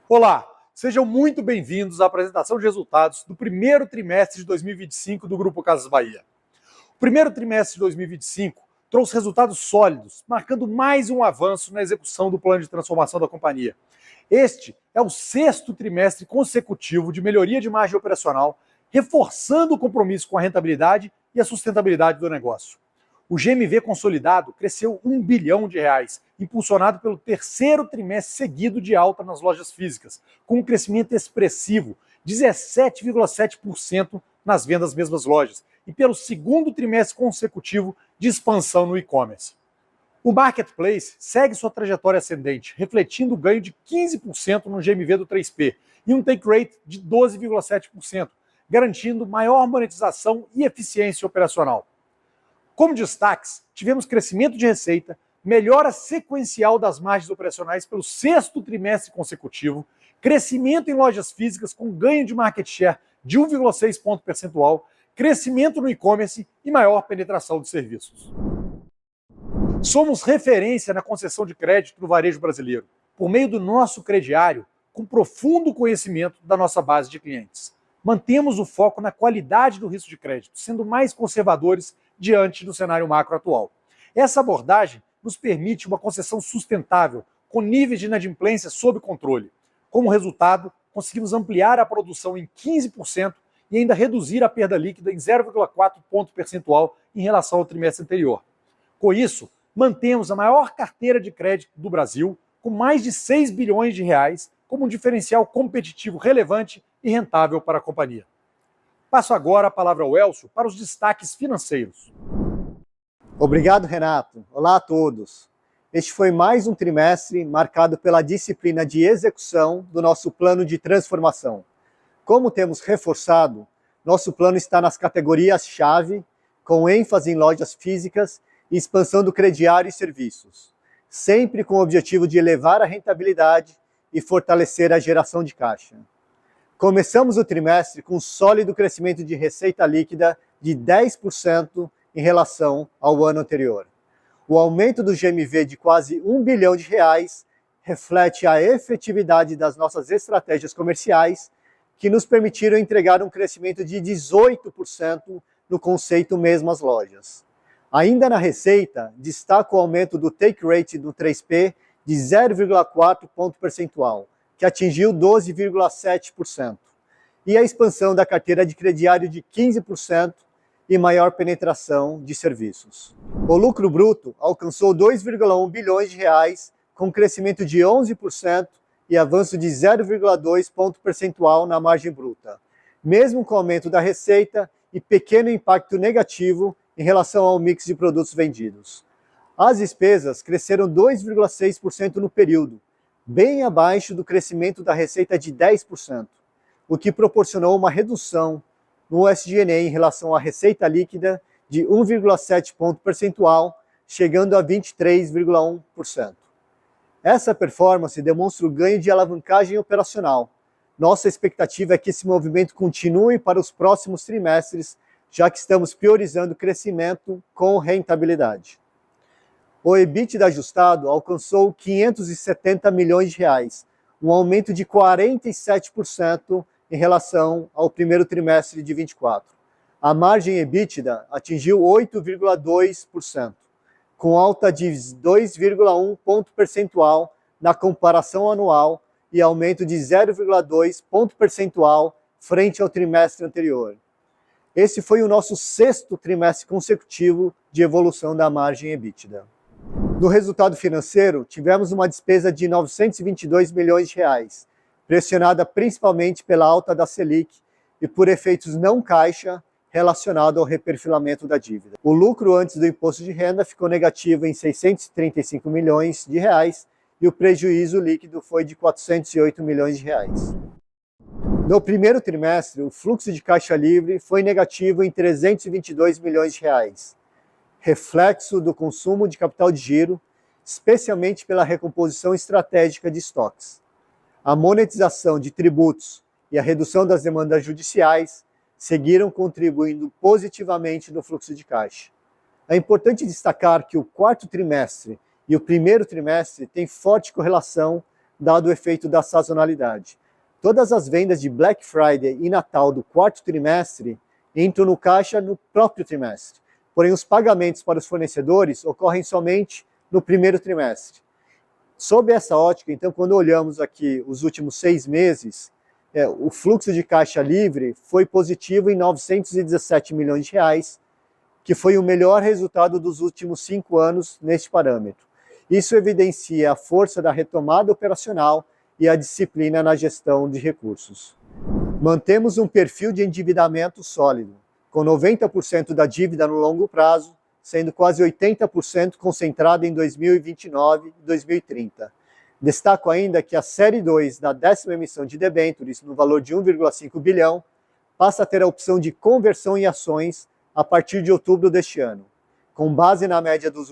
Olá, sejam muito bem-vindos à apresentação de resultados do primeiro trimestre de 2025 do Grupo Casas Bahia. O primeiro trimestre de 2025 trouxe resultados sólidos, marcando mais um avanço na execução do plano de transformação da companhia. Este é o sexto trimestre consecutivo de melhoria de margem operacional, reforçando o compromisso com a rentabilidade e a sustentabilidade do negócio. O GMV consolidado cresceu R$ 1 bilhão, impulsionado pelo terceiro trimestre seguido de alta nas lojas físicas, com um crescimento expressivo, 17,7% nas vendas das mesmas lojas, e pelo segundo trimestre consecutivo de expansão no e-commerce. O Marketplace segue sua trajetória ascendente, refletindo o ganho de 15% no GMV do 3P e um take rate de 12,7%, garantindo maior monetização e eficiência operacional. Como destaques, tivemos crescimento de receita, melhora sequencial das margens operacionais pelo sexto trimestre consecutivo, crescimento em lojas físicas com ganho de market share de 1,6 ponto percentual, crescimento no e-commerce e maior penetração de serviços. Somos referência na concessão de crédito no varejo brasileiro, por meio do nosso crediário, com profundo conhecimento da nossa base de clientes. Mantemos o foco na qualidade do risco de crédito, sendo mais conservadores diante do cenário macro atual. Essa abordagem nos permite uma concessão sustentável, com níveis de inadimplência sob controle. Como resultado, conseguimos ampliar a produção em 15% e ainda reduzir a perda líquida em 0,4 ponto percentual em relação ao trimestre anterior. Com isso, mantemos a maior carteira de crédito do Brasil, com mais de 6 bilhões de reais, como um diferencial competitivo relevante e rentável para a companhia. Passo agora a palavra ao Elcio para os destaques financeiros. Obrigado, Renato. Olá a todos. Este foi mais um trimestre marcado pela disciplina de execução do nosso plano de transformação. Como temos reforçado, nosso plano está nas categorias-chave, com ênfase em lojas físicas e expansão do crediário e serviços, sempre com o objetivo de elevar a rentabilidade e fortalecer a geração de caixa. Começamos o trimestre com um sólido crescimento de receita líquida de 10% em relação ao ano anterior. O aumento do GMV de quase R$ 1 bilhão reflete a efetividade das nossas estratégias comerciais, que nos permitiram entregar um crescimento de 18% no conceito mesmas lojas. Ainda na receita, destaco o aumento do take rate do 3P de 0,4 ponto percentual, que atingiu 12,7%, e a expansão da carteira de crediário de 15% e maior penetração de serviços. O lucro bruto alcançou R$ 2,1 bilhões, com crescimento de 11% e avanço de 0,2 ponto percentual na margem bruta, mesmo com o aumento da receita e pequeno impacto negativo em relação ao mix de produtos vendidos. As despesas cresceram 2,6% no período, bem abaixo do crescimento da receita de 10%, o que proporcionou uma redução no SG&A em relação à receita líquida de 1,7 ponto percentual, chegando a 23,1%. Essa performance demonstra o ganho de alavancagem operacional. Nossa expectativa é que esse movimento continue para os próximos trimestres, já que estamos priorizando crescimento com rentabilidade. O EBITDA ajustado alcançou R$ 570 milhões, um aumento de 47% em relação ao primeiro trimestre de 2024. A margem EBITDA atingiu 8,2%, com alta de 2,1 ponto percentual na comparação anual e aumento de 0,2 ponto percentual frente ao trimestre anterior. Esse foi o nosso sexto trimestre consecutivo de evolução da margem EBITDA. No resultado financeiro, tivemos uma despesa de R$ 922 milhões, pressionada principalmente pela alta da Selic e por efeitos não caixa relacionados ao reperfilamento da dívida. O lucro antes do imposto de renda ficou negativo em R$ 635 milhões e o prejuízo líquido foi de R$ 408 milhões. No primeiro trimestre, o fluxo de caixa livre foi negativo em R$ 322 milhões, reflexo do consumo de capital de giro, especialmente pela recomposição estratégica de estoques. A monetização de tributos e a redução das demandas judiciais seguiram contribuindo positivamente no fluxo de caixa. É importante destacar que o quarto trimestre e o primeiro trimestre têm forte correlação dado o efeito da sazonalidade. Todas as vendas de Black Friday e Natal do quarto trimestre entram no caixa no próprio trimestre. Porém, os pagamentos para os fornecedores ocorrem somente no primeiro trimestre. Sob essa ótica, então, quando olhamos aqui os últimos 6 meses, o fluxo de caixa livre foi positivo em 917 milhões de reais, que foi o melhor resultado dos últimos 5 anos neste parâmetro. Isso evidencia a força da retomada operacional e a disciplina na gestão de recursos. Mantemos um perfil de endividamento sólido, com 90% da dívida no longo prazo, sendo quase 80% concentrada em 2029 e 2030. Destaco ainda que a série 2 da 10ª emissão de debêntures, no valor de 1,5 bilhão, passa a ter a opção de conversão em ações a partir de outubro deste ano, com base na média dos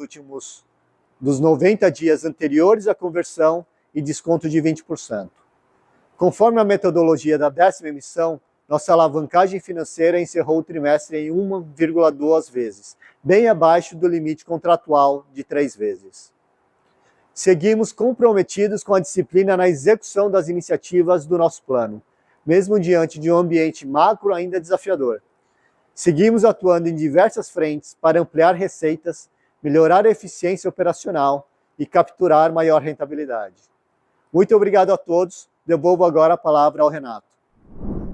90 dias anteriores à conversão e desconto de 20%. Conforme a metodologia da 10ª emissão, nossa alavancagem financeira encerrou o trimestre em 1,2 vezes, bem abaixo do limite contratual de 3 vezes. Seguimos comprometidos com a disciplina na execução das iniciativas do nosso plano, mesmo diante de um ambiente macro ainda desafiador. Seguimos atuando em diversas frentes para ampliar receitas, melhorar a eficiência operacional e capturar maior rentabilidade. Muito obrigado a todos. Devolvo agora a palavra ao Renato.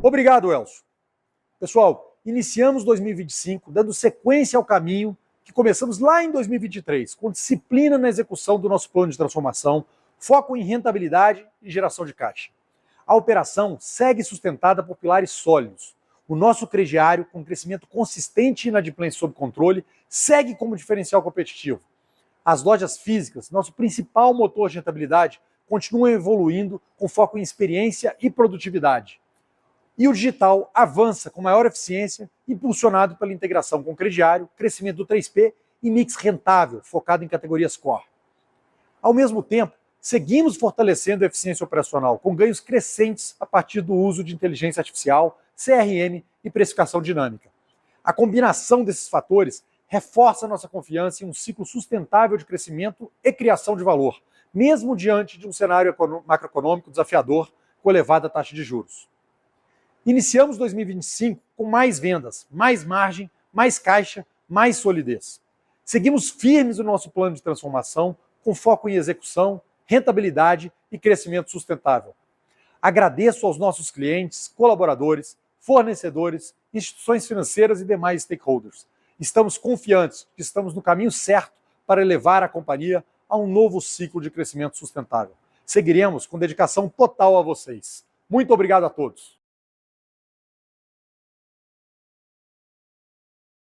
Obrigado, Elcio. Pessoal, iniciamos 2025 dando sequência ao caminho que começamos lá em 2023, com disciplina na execução do nosso plano de transformação, foco em rentabilidade e geração de caixa. A operação segue sustentada por pilares sólidos. O nosso crediário, com crescimento consistente e inadimplência sob controle, segue como diferencial competitivo. As lojas físicas, nosso principal motor de rentabilidade, continuam evoluindo com foco em experiência e produtividade. E o digital avança com maior eficiência, impulsionado pela integração com o crediário, crescimento do 3P e mix rentável, focado em categorias core. Ao mesmo tempo, seguimos fortalecendo a eficiência operacional, com ganhos crescentes a partir do uso de inteligência artificial, CRM e precificação dinâmica. A combinação desses fatores reforça nossa confiança em um ciclo sustentável de crescimento e criação de valor, mesmo diante de um cenário macroeconômico desafiador com elevada taxa de juros. Iniciamos 2025 com mais vendas, mais margem, mais caixa, mais solidez. Seguimos firmes no nosso plano de transformação, com foco em execução, rentabilidade e crescimento sustentável. Agradeço aos nossos clientes, colaboradores, fornecedores, instituições financeiras e demais stakeholders. Estamos confiantes que estamos no caminho certo para elevar a companhia a um novo ciclo de crescimento sustentável. Seguiremos com dedicação total a vocês. Muito obrigado a todos.